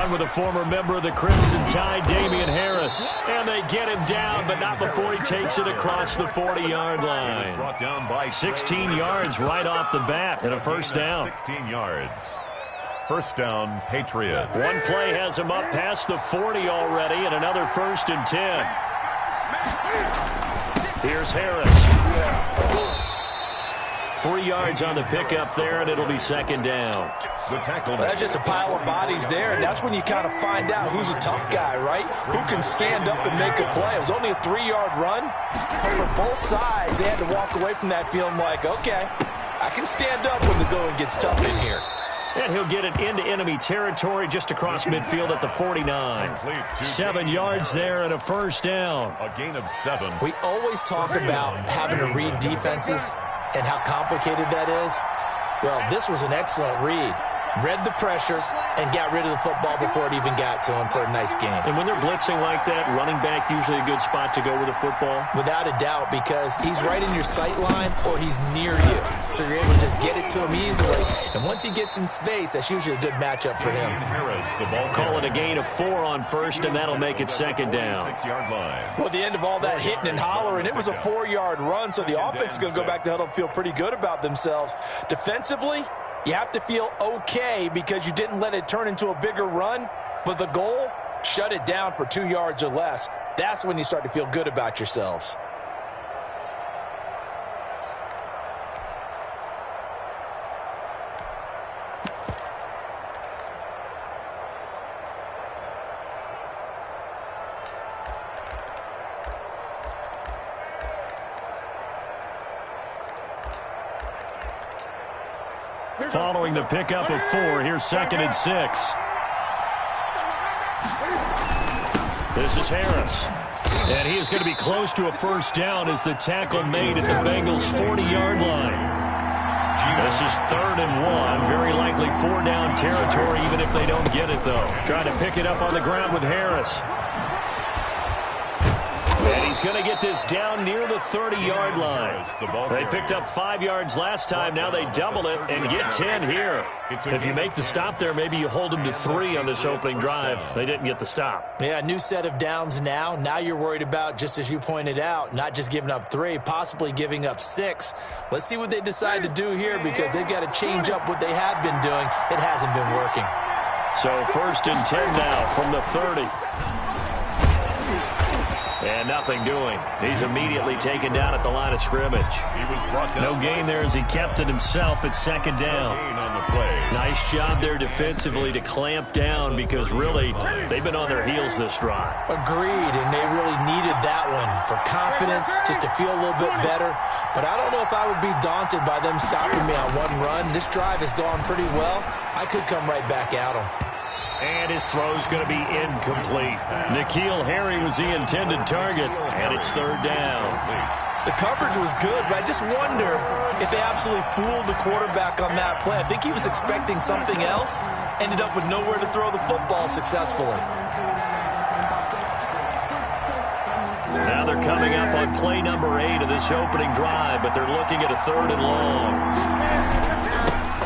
run with a former member of the Crimson Tide, Damian Harris. And they get him down, but not before he takes it across the 40-yard line. Brought down by 16 yards right off the bat and a first down. 16 yards. First down, Patriots. One play has him up past the 40 already, and another 1st and 10. Here's Harris. 3 yards on the pickup there, and it'll be 2nd down. The tackle. That's just a pile of bodies there, and that's when you kind of find out who's a tough guy, right? Who can stand up and make a play. It was only a 3-yard run, but for both sides, they had to walk away from that feeling like, okay, I can stand up when the going gets tough in here. And he'll get it into enemy territory just across midfield at the 49. 7 yards there and a first down. A gain of 7. We always talk about having to read defenses and how complicated that is. Well, this was an excellent read. Read the pressure and got rid of the football before it even got to him for a nice game. And when they're blitzing like that, running back usually a good spot to go with the football? Without a doubt, because he's right in your sight line or he's near you. So you're able to just get it to him easily. And once he gets in space, that's usually a good matchup for him. Harris, the ball. Call it a gain of 4 on first, and that'll make it 2nd down. 6-yard line. Well, at the end of all that hitting and hollering, it was a 4-yard run, so the offense is going to go back to huddle and feel pretty good about themselves. Defensively, you have to feel okay because you didn't let it turn into a bigger run, but the goal, shut it down for 2 yards or less. That's when you start to feel good about yourselves. Following the pickup of 4, here's 2nd and 6. This is Harris. And he is going to be close to a first down as the tackle made at the Bengals' 40-yard line. This is 3rd and 1. Very likely 4-down territory, even if they don't get it, though. Trying to pick it up on the ground with Harris. And he's going to get this down near the 30-yard line. They picked up 5 yards last time. Now they double it and get 10 here. If you make the stop there, maybe you hold them to 3 on this opening drive. They didn't get the stop. Yeah, new set of downs now. Now you're worried about, just as you pointed out, not just giving up 3, possibly giving up 6. Let's see what they decide to do here because they've got to change up what they have been doing. It hasn't been working. So 1st and 10 now from the 30. And nothing doing. He's immediately taken down at the line of scrimmage. He was brought down. No gain there as he kept it himself at 2nd down. Gain on the play. Nice job there defensively to clamp down because really they've been on their heels this drive. Agreed, and they really needed that one for confidence, just to feel a little bit better. But I don't know if I would be daunted by them stopping me on one run. This drive has gone pretty well. I could come right back at them. And his throw's going to be incomplete. N'Keal Harry was the intended target, and it's 3rd down. The coverage was good, but I just wonder if they absolutely fooled the quarterback on that play. I think he was expecting something else, ended up with nowhere to throw the football successfully. Now they're coming up on play number 8 of this opening drive, but they're looking at a 3rd and long.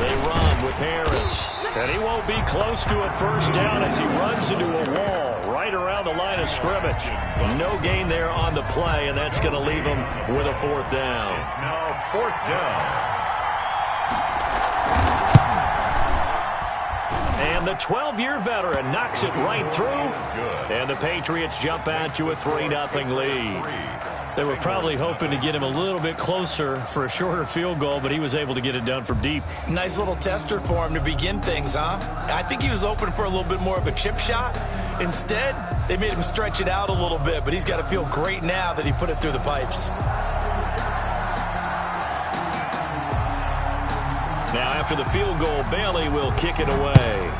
They run with Harris. And he won't be close to a first down as he runs into a wall right around the line of scrimmage. No gain there on the play, and that's going to leave him with a 4th down. It's now 4th down. And the 12-year veteran knocks it right through. And the Patriots jump out to a 3-0 lead. They were probably hoping to get him a little bit closer for a shorter field goal, but he was able to get it done from deep. Nice little tester for him to begin things, huh? I think he was hoping for a little bit more of a chip shot. Instead, they made him stretch it out a little bit, but he's got to feel great now that he put it through the pipes. Now, after the field goal, Bailey will kick it away.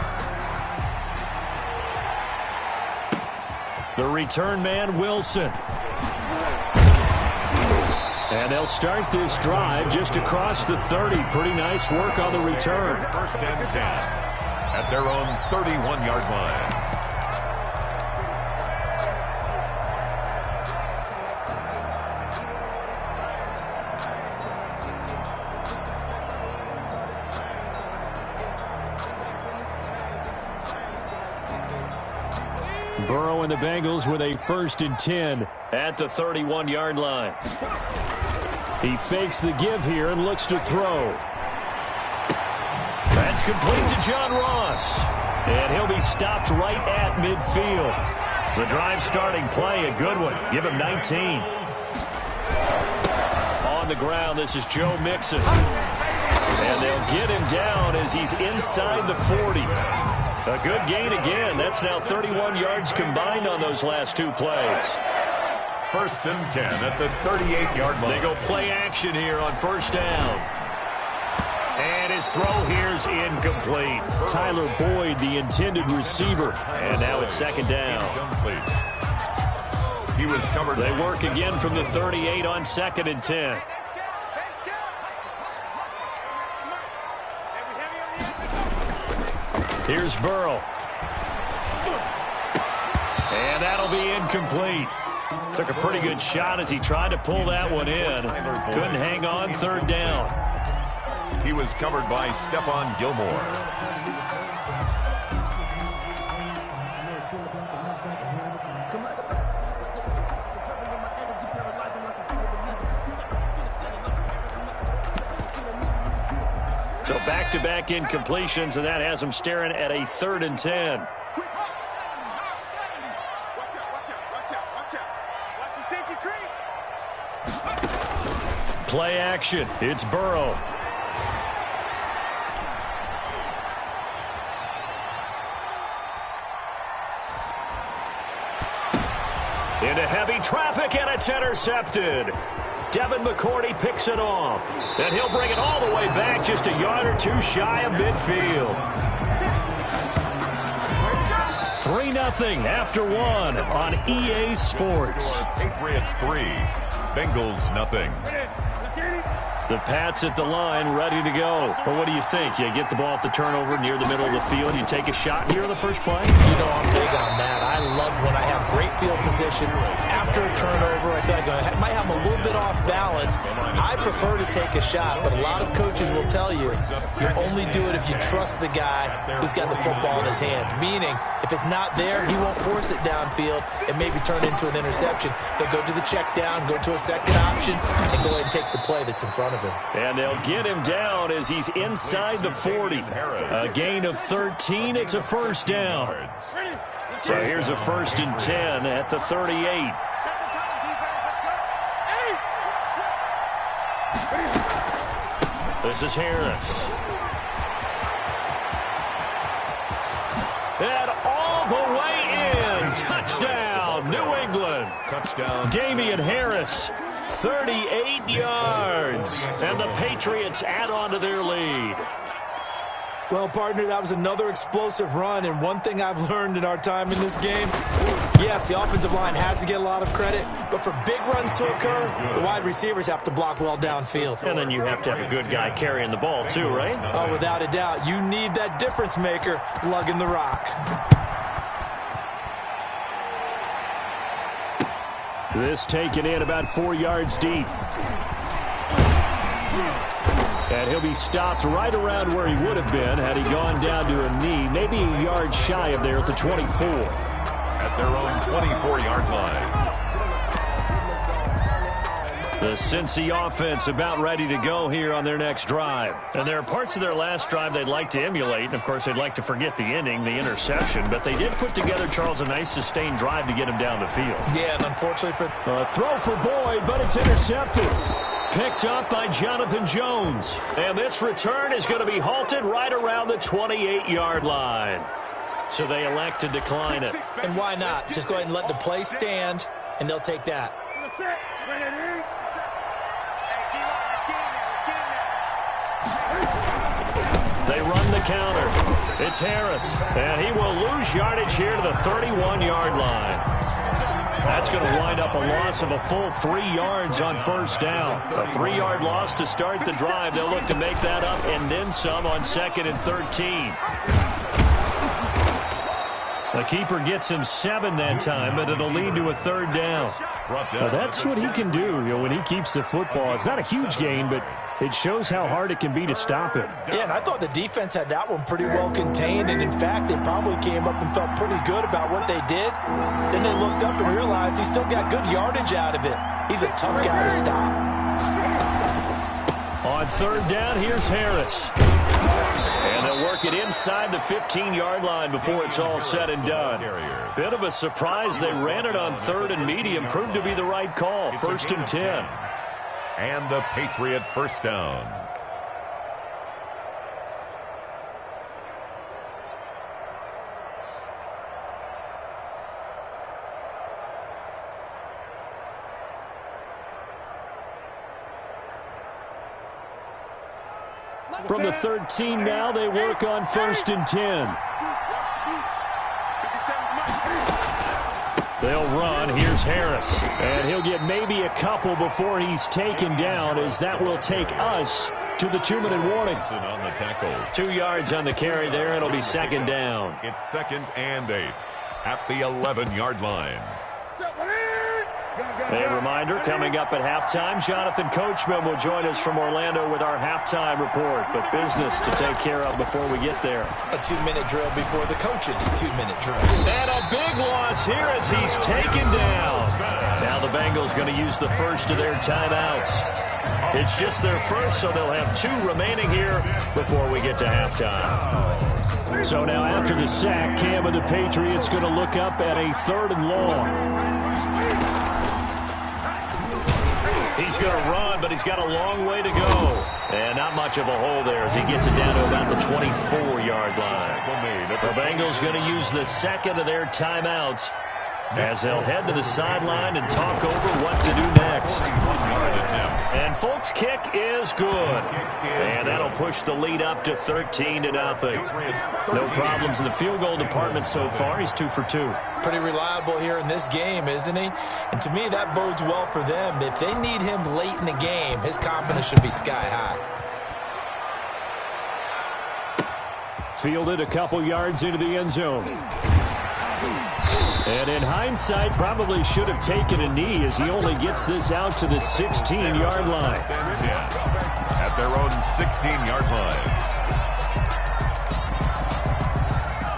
The return man, Wilson. And they'll start this drive just across the 30. Pretty nice work on the return. 1st and 10 at their own 31-yard line. Burrow and the Bengals with a 1st and 10 at the 31-yard line. He fakes the give here and looks to throw. That's complete to John Ross. And he'll be stopped right at midfield. The drive starting play, a good one. Give him 19. On the ground, this is Joe Mixon. And they'll get him down as he's inside the 40. A good gain again. That's now 31 yards combined on those last 2 plays. 1st and 10 at the 38-yard line. They go play action here on 1st down. And his throw here's incomplete. Tyler Boyd, the intended receiver. And now it's 2nd down. He was covered. They work again from the 38 on 2nd and 10. Here's Burrow. And that'll be incomplete. Took a pretty good shot as he tried to pull that one in. Couldn't hang on, 3rd down. He was covered by Stephon Gilmore. So back-to-back incompletions, and that has him staring at a 3rd and 10. Play action. It's Burrow. Into heavy traffic, and it's intercepted. Devin McCourty picks it off. And he'll bring it all the way back just a yard or 2 shy of midfield. 3-0 after 1 on EA Sports. Patriots 3, Bengals nothing. The Pats at the line, ready to go. Well, what do you think? You get the ball off the turnover near the middle of the field. You take a shot here in the first play? You know I'm big on that. I love when I have great field position. After a turnover, I feel like I might have a little bit off balance. I prefer to take a shot, but a lot of coaches will tell you only do it if you trust the guy who's got the football in his hands. Meaning, if it's not there, he won't force it downfield and maybe turn into an interception. He'll go to the check down, go to a second option, and go ahead and take the play that's in front of him. And they'll get him down as he's inside the 40. A gain of 13. It's a 1st down. So here's a 1st and 10 at the 38. This is Harris. And all the way in. Touchdown, New England. Touchdown. Damian Harris. 38 yards, and the Patriots add on to their lead. Well, partner, that was another explosive run, and one thing I've learned in our time in this game, yes, the offensive line has to get a lot of credit, but for big runs to occur, the wide receivers have to block well downfield. And then you have to have a good guy carrying the ball too, right? Oh, without a doubt. You need that difference maker lugging the rock. This taken in about 4 yards deep. And he'll be stopped right around where he would have been had he gone down to a knee, maybe a yard shy of there at the 24. At their own 24-yard line. The Cincy offense about ready to go here on their next drive. And there are parts of their last drive they'd like to emulate. And, of course, they'd like to forget the ending, the interception. But they did put together, Charles, a nice sustained drive to get him down the field. Yeah, and unfortunately for... A throw for Boyd, but it's intercepted. Picked up by Jonathan Jones. And this return is going to be halted right around the 28-yard line. So they elect to decline it. And why not? Just go ahead and let the play stand, and they'll take that. They run the counter. It's Harris, and he will lose yardage here to the 31-yard line. That's going to wind up a loss of a full 3 yards on 1st down. A 3-yard loss to start the drive. They'll look to make that up and then some on 2nd and 13. The keeper gets him 7 that time, but it'll lead to a 3rd down. Well, that's what he can do, when he keeps the football. It's not a huge gain, but it shows how hard it can be to stop him. Yeah, and I thought the defense had that one pretty well contained, and in fact, they probably came up and felt pretty good about what they did. Then they looked up and realized he still got good yardage out of it. He's a tough guy to stop. On 3rd down, here's Harris. And they'll work it inside the 15-yard line before it's all said and done. Bit of a surprise. They ran it on 3rd and medium. Proved to be the right call. 1st and 10. And the Patriot 1st down. From the 13 now, they work on 1st and 10. They'll run. Here's Harris. And he'll get maybe a couple before he's taken down, as that will take us to the 2-minute warning. On the tackle. 2 yards on the carry there. It'll be 2nd down. It's 2nd and 8 at the 11-yard line. A reminder, coming up at halftime, Jonathan Coachman will join us from Orlando with our halftime report. But business to take care of before we get there. A 2-minute drill before the coach's 2-minute drill. And a big loss here as he's taken down. Now the Bengals going to use the first of their timeouts. It's just their first, so they'll have 2 remaining here before we get to halftime. So now after the sack, Cam and the Patriots going to look up at a 3rd and long. He's going to run, but he's got a long way to go. And not much of a hole there as he gets it down to about the 24-yard line. The Bengals going to use the 2nd of their timeouts as they'll head to the sideline and talk over what to do next. And Folk's kick is good. And that'll push the lead up to 13-0. No problems in the field goal department so far. He's 2 for 2. Pretty reliable here in this game, isn't he? And to me, that bodes well for them. If they need him late in the game, his confidence should be sky high. Fielded a couple yards into the end zone. And in hindsight, probably should have taken a knee as he only gets this out to the 16-yard line. At their own 16-yard line.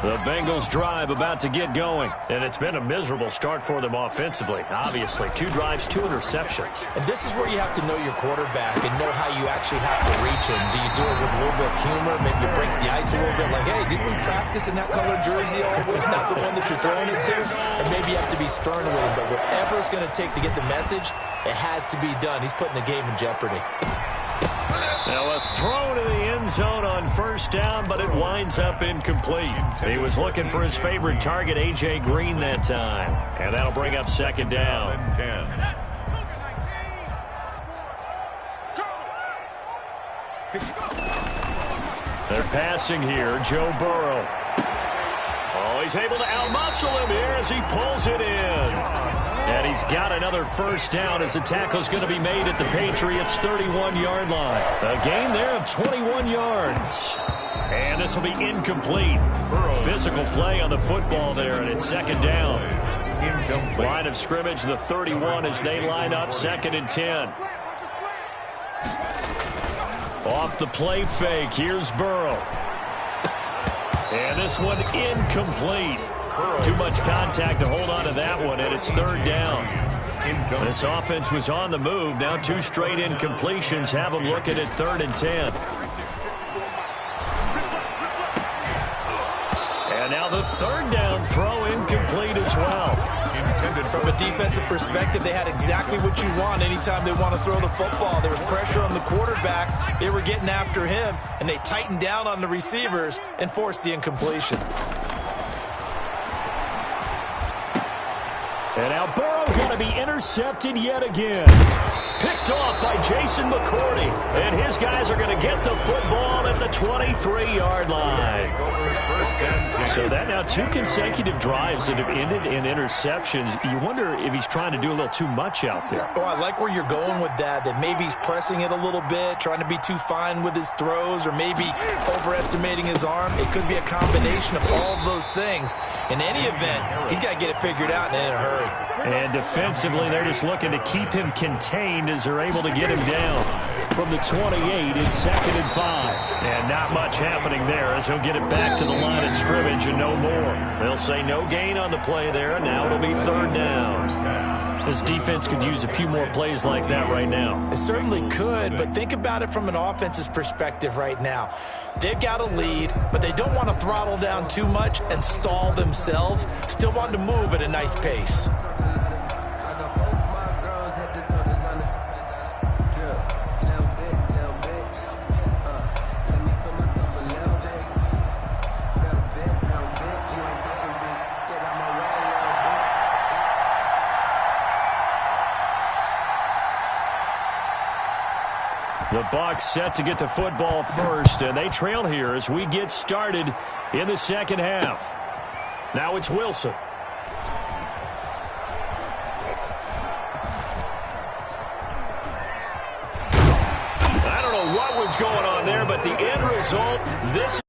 The Bengals drive about to get going. And it's been a miserable start for them offensively. Obviously, 2 drives, 2 interceptions. And this is where you have to know your quarterback and know how you actually have to reach him. Do you do it with a little bit of humor? Maybe you break the ice a little bit like, hey, didn't we practice in that color jersey all week? Not the one that you're throwing it to? Or maybe you have to be stern with him. But whatever it's going to take to get the message, it has to be done. He's putting the game in jeopardy. Now a throw to the end zone on 1st down, but it winds up incomplete. He was looking for his favorite target, A.J. Green, that time. And that'll bring up 2nd down. 10. They're passing here. Joe Burrow. Oh, he's able to outmuscle him here as he pulls it in. And he's got another 1st down as the tackle's going to be made at the Patriots' 31-yard line. A gain there of 21 yards. And this will be incomplete. Physical play on the football there, and it's 2nd down. Line of scrimmage, the 31 as they line up 2nd and 10. Off the play fake, here's Burrow. And this one incomplete. Too much contact to hold on to that one, and it's 3rd down. This offense was on the move. Now 2 straight incompletions have them looking at 3rd and 10. And now the 3rd down throw incomplete as well. From a defensive perspective, they had exactly what you want anytime they want to throw the football. There was pressure on the quarterback. They were getting after him, and they tightened down on the receivers and forced the incompletion. And now Burrow going to be intercepted yet again. Picked off by Jason McCourty. And his guys are going to get the football at the 23-yard line. So that now 2 consecutive drives that have ended in interceptions. You wonder if he's trying to do a little too much out there. Oh, I like where you're going with that maybe he's pressing it a little bit, trying to be too fine with his throws, or maybe overestimating his arm. It could be a combination of all of those things. In any event, he's got to get it figured out and in a hurry. And defensively, they're just looking to keep him contained as they're able to get him down. From the 28, it's 2nd and 5. And not much happening there as he'll get it back to the line of scrimmage and no more. They'll say no gain on the play there, and now it'll be 3rd down. This defense could use a few more plays like that right now. It certainly could, but think about it from an offense's perspective right now. They've got a lead, but they don't want to throttle down too much and stall themselves. Still want to move at a nice pace. The Bucs set to get the football first, and they trail here as we get started in the 2nd half. Now it's Wilson. I don't know what was going on there, but the end result, this